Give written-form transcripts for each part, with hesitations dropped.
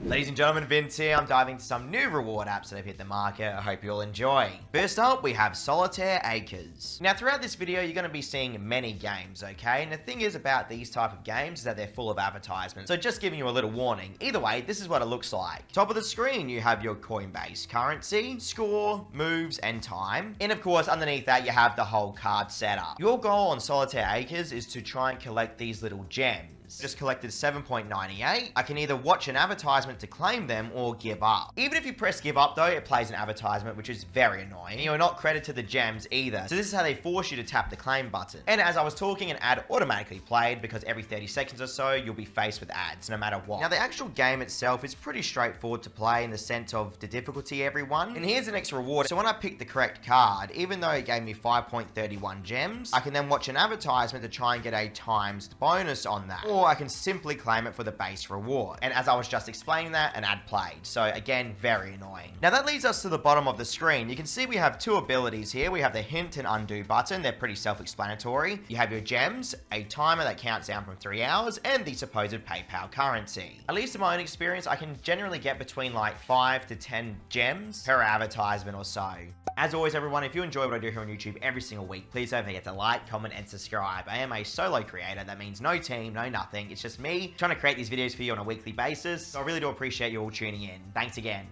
Ladies and gentlemen, Vince here. I'm diving into some new reward apps that have hit the market. I hope you all enjoy. First up, we have Solitaire Acres. Now, throughout this video, you're going to be seeing many games, okay? And the thing is about these type of games is that they're full of advertisements. So just giving you a little warning. Either way, this is what it looks like. Top of the screen, you have your Coinbase currency, score, moves, and time. And of course, underneath that, you have the whole card setup. Your goal on Solitaire Acres is to try and collect these little gems. Just collected 7.98. I can either watch an advertisement to claim them or give up. Even if you press give up though, it plays an advertisement, which is very annoying. And you're not credited to the gems either. So this is how they force you to tap the claim button. And as I was talking, an ad automatically played because every 30 seconds or so, you'll be faced with ads no matter what. Now the actual game itself is pretty straightforward to play in the sense of the difficulty, everyone. And here's the next reward. So when I picked the correct card, even though it gave me 5.31 gems, I can then watch an advertisement to try and get a times bonus on that. Or I can simply claim it for the base reward. And as I was just explaining that, an ad played. So again, very annoying. Now that leads us to the bottom of the screen. You can see we have two abilities here. We have the hint and undo button. They're pretty self-explanatory. You have your gems, a timer that counts down from 3 hours, and the supposed PayPal currency. At least in my own experience, I can generally get between like 5 to 10 gems per advertisement or so. As always, everyone, if you enjoy what I do here on YouTube every single week, please don't forget to like, comment, and subscribe. I am a solo creator. That means no team, no nothing. It's just me trying to create these videos for you on a weekly basis. So I really do appreciate you all tuning in. Thanks again.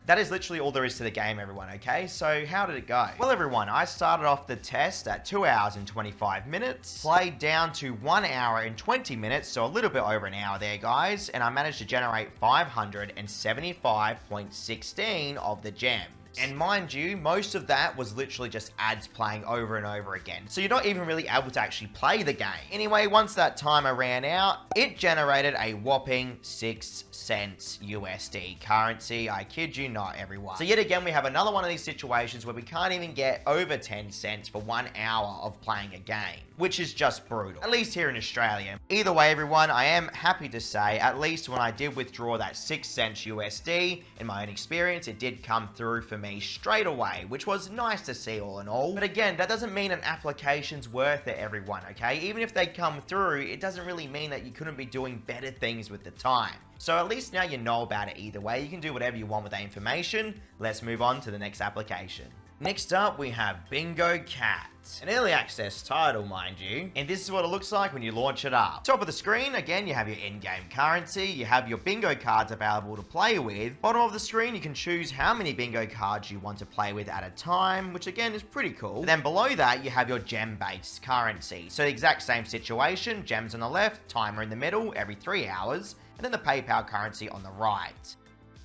That is literally all there is to the game, everyone, okay? So how did it go? Well, everyone, I started off the test at 2 hours and 25 minutes, played down to 1 hour and 20 minutes, so a little bit over an hour there, guys, and I managed to generate 575.16 of the gems. And mind you, most of that was literally just ads playing over and over again. So you're not even really able to actually play the game. Anyway, once that timer ran out, it generated a whopping 6 cents USD currency. I kid you not, everyone. So yet again, we have another one of these situations where we can't even get over 10 cents for 1 hour of playing a game, which is just brutal, at least here in Australia. Either way, everyone, I am happy to say, at least when I did withdraw that 6 cents USD, in my own experience, it did come through for me straight away, which was nice to see all in all. But again, that doesn't mean an application's worth it, everyone, okay? Even if they come through, it doesn't really mean that you couldn't be doing better things with the time. So at least now you know about it either way. You can do whatever you want with that information. Let's move on to the next application. Next up, we have Bingo Cat. An early access title, mind you. And this is what it looks like when you launch it up. Top of the screen, again, you have your in-game currency. You have your bingo cards available to play with. Bottom of the screen, you can choose how many bingo cards you want to play with at a time, which again is pretty cool. Then below that, you have your gem-based currency. So the exact same situation, gems on the left, timer in the middle, every 3 hours, and then the PayPal currency on the right.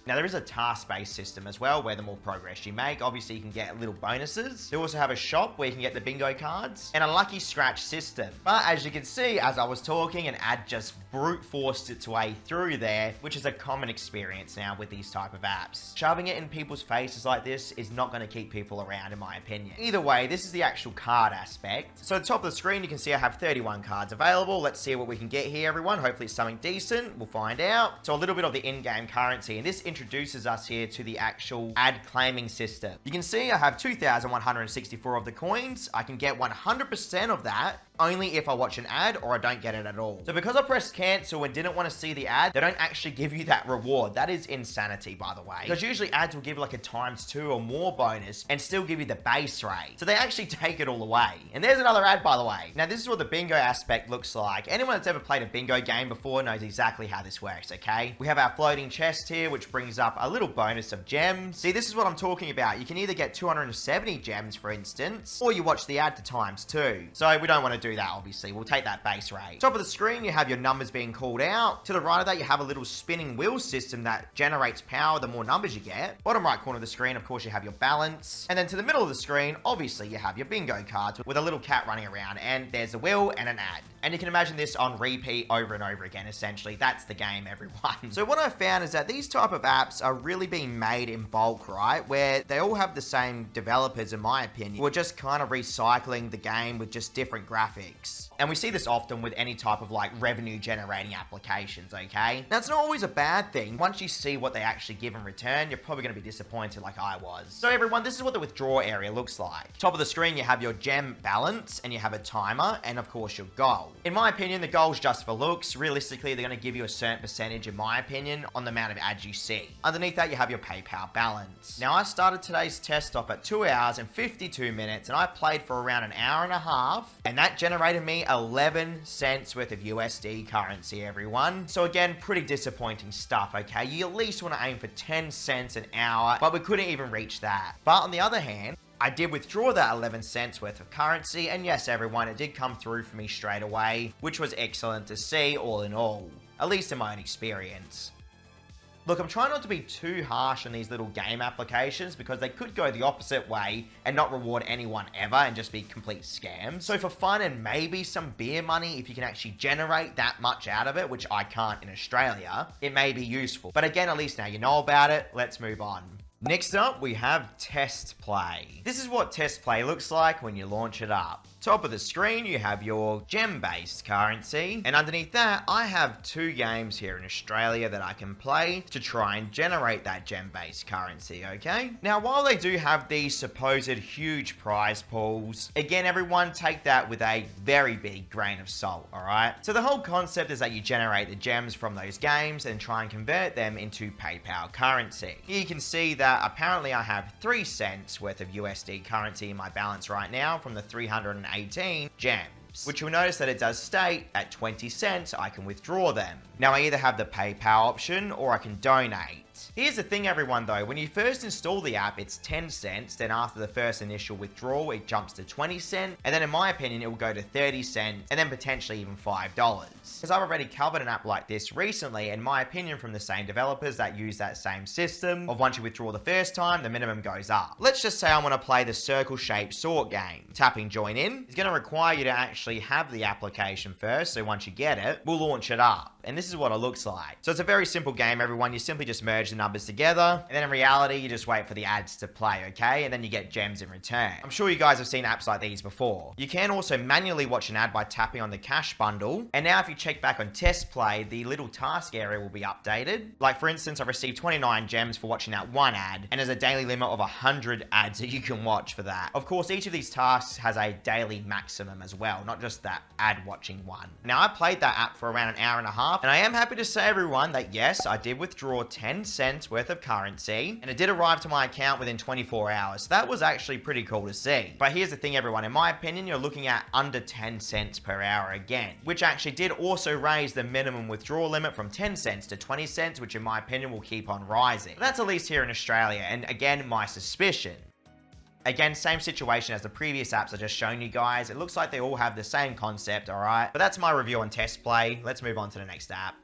Now there is a task-based system as well, where the more progress you make, obviously you can get little bonuses. They also have a shop where you can get the bingo cards, and a lucky scratch system. But as you can see, as I was talking, an ad just brute forced its way through there, which is a common experience now with these type of apps. Shoving it in people's faces like this is not going to keep people around, in my opinion. Either way, this is the actual card aspect. So at the top of the screen, you can see I have 31 cards available. Let's see what we can get here, everyone. Hopefully it's something decent. We'll find out. So a little bit of the in-game currency, and this introduces us here to the actual ad claiming system. You can see I have 2,164 of the coins. I can get 100% of that only if I watch an ad or I don't get it at all. So because I pressed cancel and didn't want to see the ad, they don't actually give you that reward. That is insanity, by the way. Because usually ads will give like a ×2 or more bonus and still give you the base rate. So they actually take it all away. And there's another ad, by the way. Now this is what the bingo aspect looks like. Anyone that's ever played a bingo game before knows exactly how this works, okay? We have our floating chest here, which brings up a little bonus of gems. See, this is what I'm talking about. You can either get 270 gems, for instance, or you watch the ad to ×2. So we don't want to do that, obviously. We'll take that base rate. Top of the screen, you have your numbers being called out. To the right of that, you have a little spinning wheel system that generates power the more numbers you get. Bottom right corner of the screen, of course, you have your balance. And then to the middle of the screen, obviously, you have your bingo cards with a little cat running around, and there's a wheel and an ad. And you can imagine this on repeat over and over again, essentially. That's the game, everyone. So what I found is that these type of apps are really being made in bulk, right? Where they all have the same developers, in my opinion. We're just kind of recycling the game with just different graphics. And we see this often with any type of like revenue generating applications, okay? Now, it's not always a bad thing. Once you see what they actually give in return, you're probably going to be disappointed like I was. So everyone, this is what the withdrawal area looks like. Top of the screen, you have your gem balance and you have a timer and of course your goal. In my opinion, the goal's just for looks. Realistically, they're going to give you a certain percentage, in my opinion, on the amount of ads you see. Underneath that, you have your PayPal balance. Now, I started today's test off at 2 hours and 52 minutes and I played for around an hour and a half and that generated me 11 cents worth of USD currency, everyone. So again, pretty disappointing stuff, okay? You at least want to aim for 10 cents an hour, but we couldn't even reach that. But on the other hand, I did withdraw that 11 cents worth of currency, and yes, everyone, it did come through for me straight away, which was excellent to see all in all, at least in my own experience. Look, I'm trying not to be too harsh on these little game applications because they could go the opposite way and not reward anyone ever and just be complete scams. So for fun and maybe some beer money, if you can actually generate that much out of it, which I can't in Australia, it may be useful. But again, at least now you know about it. Let's move on. Next up, we have TestPlay. This is what TestPlay looks like when you launch it up. Top of the screen, you have your gem-based currency, and underneath that, I have 2 games here in Australia that I can play to try and generate that gem-based currency, okay? Now, while they do have these supposed huge prize pools, again, everyone take that with a very big grain of salt, alright? So the whole concept is that you generate the gems from those games and try and convert them into PayPal currency. Here you can see that apparently I have 3 cents worth of USD currency in my balance right now from the 318 gems, which you'll notice that it does state at 20 cents I can withdraw them. Now I either have the PayPal option or I can donate. Here's the thing, everyone, though. When you first install the app, it's 10 cents. Then after the first initial withdrawal, it jumps to 20 cents. And then in my opinion, it will go to 30 cents and then potentially even $5. Because I've already covered an app like this recently, in my opinion, from the same developers that use that same system of once you withdraw the first time, the minimum goes up. Let's just say I want to play the circle-shaped sort game. Tapping join in is going to require you to actually have the application first. So once you get it, we'll launch it up. And this is what it looks like. So it's a very simple game, everyone. You simply just merge the numbers together, and then in reality, you just wait for the ads to play, okay? And then you get gems in return. I'm sure you guys have seen apps like these before. You can also manually watch an ad by tapping on the cash bundle. And now if you check back on TestPlay, the little task area will be updated. Like for instance, I've received 29 gems for watching that one ad, and there's a daily limit of 100 ads that you can watch for that. Of course, each of these tasks has a daily maximum as well, not just that ad watching one. Now, I played that app for around an hour and a half, and I am happy to say, everyone, that yes, I did withdraw 10 cents worth of currency, and it did arrive to my account within 24 hours. So that was actually pretty cool to see. But here's the thing, everyone. In my opinion, you're looking at under 10 cents per hour again, which actually did also raise the minimum withdrawal limit from 10 cents to 20 cents, which in my opinion will keep on rising. But that's at least here in Australia, and again, my suspicion. Again, same situation as the previous apps I just shown you guys. It looks like they all have the same concept, alright? But that's my review on TestPlay. Let's move on to the next app.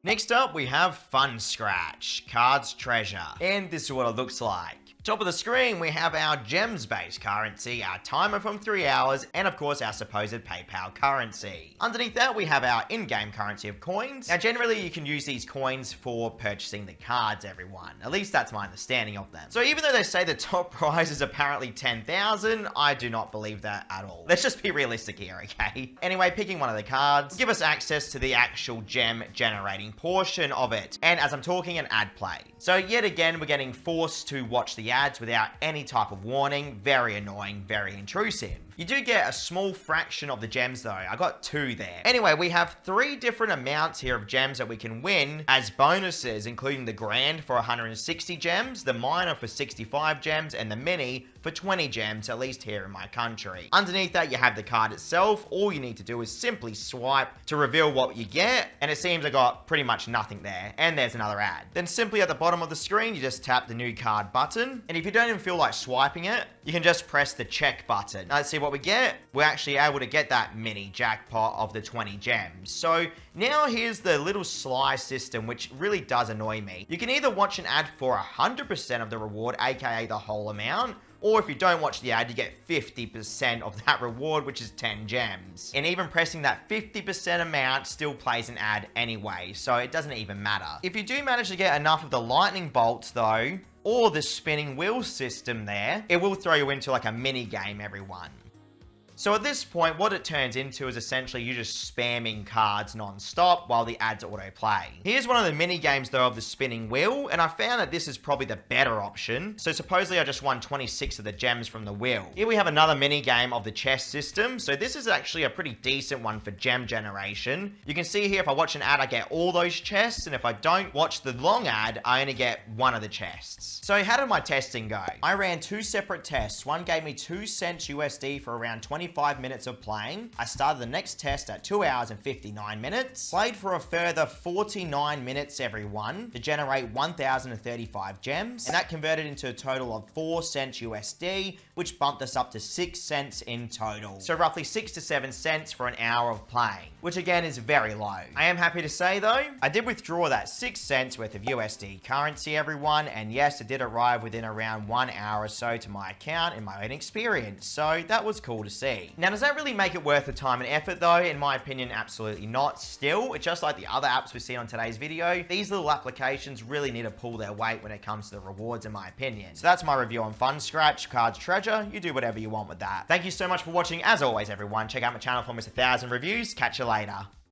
Next up, we have Fun Scratch, Cards Treasure. And this is what it looks like. Top of the screen, we have our gems-based currency, our timer from 3 hours, and of course our supposed PayPal currency. Underneath that, we have our in-game currency of coins. Now, generally, you can use these coins for purchasing the cards, everyone. At least that's my understanding of them. So even though they say the top prize is apparently 10,000, I do not believe that at all. Let's just be realistic here, okay? Anyway, picking one of the cards, give us access to the actual gem generating portion of it. And as I'm talking, an ad play. So yet again, we're getting forced to watch the ads without any type of warning. Very annoying, very intrusive. You do get a small fraction of the gems though. I got 2 there. Anyway, we have 3 different amounts here of gems that we can win as bonuses, including the grand for 160 gems, the minor for 65 gems, and the mini for 20 gems, at least here in my country. Underneath that, you have the card itself. All you need to do is simply swipe to reveal what you get, and it seems I got pretty much nothing there. And there's another ad. Then simply at the bottom of the screen, you just tap the new card button, and if you don't even feel like swiping it, you can just press the check button. Now, let's see what we get. We're actually able to get that mini jackpot of the 20 gems. So now here's the little sly system, which really does annoy me. You can either watch an ad for 100% of the reward, aka the whole amount, Or if you don't watch the ad, you get 50% of that reward, which is 10 gems. And even pressing that 50% amount still plays an ad anyway, so it doesn't even matter. If you do manage to get enough of the lightning bolts though, or the spinning wheel system there, it will throw you into like a mini game, everyone. So at this point, what it turns into is essentially you just spamming cards non-stop while the ads autoplay. Here's one of the mini games though of the spinning wheel, and I found that this is probably the better option. So supposedly I just won 26 of the gems from the wheel. Here we have another mini game of the chest system. So this is actually a pretty decent one for gem generation. You can see here if I watch an ad, I get all those chests, and if I don't watch the long ad, I only get one of the chests. So how did my testing go? I ran 2 separate tests. One gave me 2 cents USD for around 25 minutes of playing. I started the next test at 2 hours and 59 minutes. Played for a further 49 minutes everyone to generate 1,035 gems. And that converted into a total of 4 cents USD, which bumped us up to 6 cents in total. So roughly 6 to 7 cents for an hour of playing, which again is very low. I am happy to say though, I did withdraw that 6 cents worth of USD currency everyone. And yes, it did arrive within around 1 hour or so to my account in my own experience. So that was cool to see. Now, does that really make it worth the time and effort though? In my opinion, absolutely not. Still, it's just like the other apps we see on today's video. These little applications really need to pull their weight when it comes to the rewards, in my opinion. So that's my review on Fun Scratch, Cards Treasure. You do whatever you want with that. Thank you so much for watching. As always, everyone, check out my channel for almost 1,000 reviews. Catch you later.